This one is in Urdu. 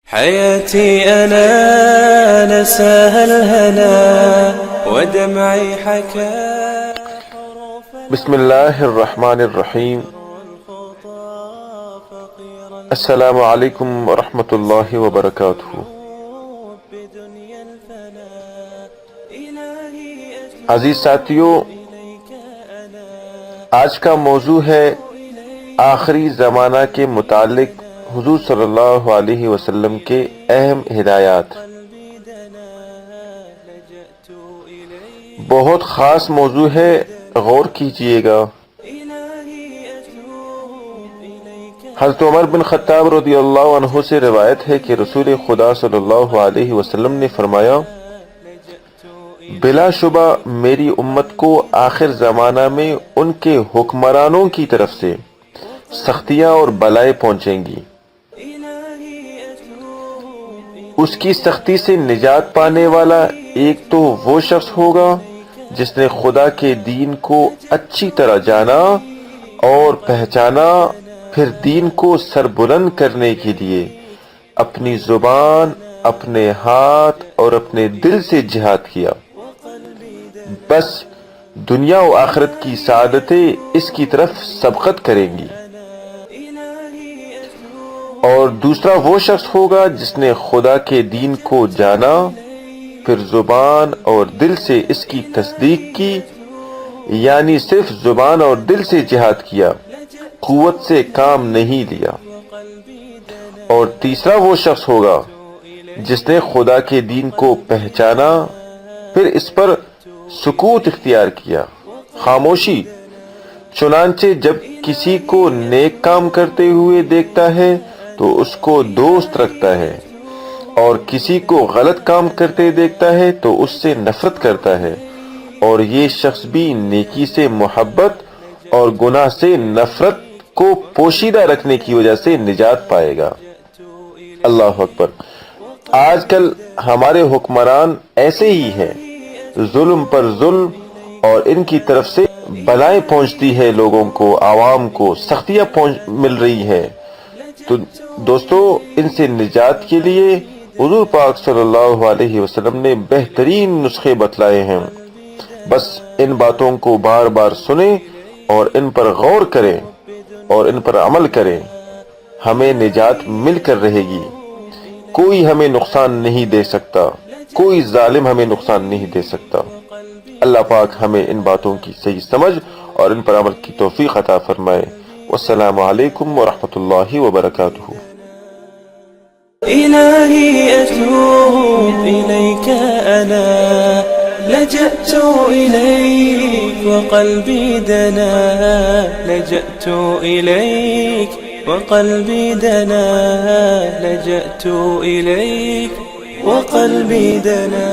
حياتي أنا نساها الهنا ودمعي حكى. بسم اللہ الرحمن الرحیم. السلام علیکم ورحمۃ اللہ وبرکاتہ. عزیز ساتھیو، آج کا موضوع ہے آخری زمانہ کے متعلق حضور صلی اللہ علیہ وسلم کے اہم ہدایات. بہت خاص موضوع ہے، غور کیجئے گا. حضرت عمر بن خطاب رضی اللہ عنہ سے روایت ہے کہ رسول خدا صلی اللہ علیہ وسلم نے فرمایا، بلا شبہ میری امت کو آخر زمانہ میں ان کے حکمرانوں کی طرف سے سختیاں اور بلائیں پہنچیں گی. اس کی سختی سے نجات پانے والا ایک تو وہ شخص ہوگا جس نے خدا کے دین کو اچھی طرح جانا اور پہچانا، پھر دین کو سربلند کرنے کے لیے اپنی زبان، اپنے ہاتھ اور اپنے دل سے جہاد کیا. بس دنیا و آخرت کی سعادتیں اس کی طرف سبقت کریں گی. اور دوسرا وہ شخص ہوگا جس نے خدا کے دین کو جانا، پھر زبان اور دل سے اس کی تصدیق کی، یعنی صرف زبان اور دل سے جہاد کیا، قوت سے کام نہیں لیا. اور تیسرا وہ شخص ہوگا جس نے خدا کے دین کو پہچانا، پھر اس پر سکوت اختیار کیا، خاموشی. چنانچہ جب کسی کو نیک کام کرتے ہوئے دیکھتا ہے تو اس کو دوست رکھتا ہے، اور کسی کو غلط کام کرتے دیکھتا ہے تو اس سے نفرت کرتا ہے. اور یہ شخص بھی نیکی سے محبت اور گناہ سے نفرت کو پوشیدہ رکھنے کی وجہ سے نجات پائے گا. اللہ اکبر. آج کل ہمارے حکمران ایسے ہی ہیں، ظلم پر ظلم، اور ان کی طرف سے بلائیں پہنچتی ہے، لوگوں کو، عوام کو سختیاں مل رہی ہیں. تو دوستو، ان سے نجات کے لیے حضور پاک صلی اللہ علیہ وسلم نے بہترین نسخے بتلائے ہیں. بس ان باتوں کو بار بار سنیں اور ان پر غور کریں اور ان پر عمل کریں. ہمیں نجات مل کر رہے گی. کوئی ہمیں نقصان نہیں دے سکتا، کوئی ظالم ہمیں نقصان نہیں دے سکتا. اللہ پاک ہمیں ان باتوں کی صحیح سمجھ اور ان پر عمل کی توفیق عطا فرمائے. والسلام علیکم ورحمۃ اللہ وبرکاتہ. إلهي أتوب إليك أنا لجأت إليك وقلبي دنا، لجأت إليك وقلبي دنا، لجأت إليك وقلبي دنا.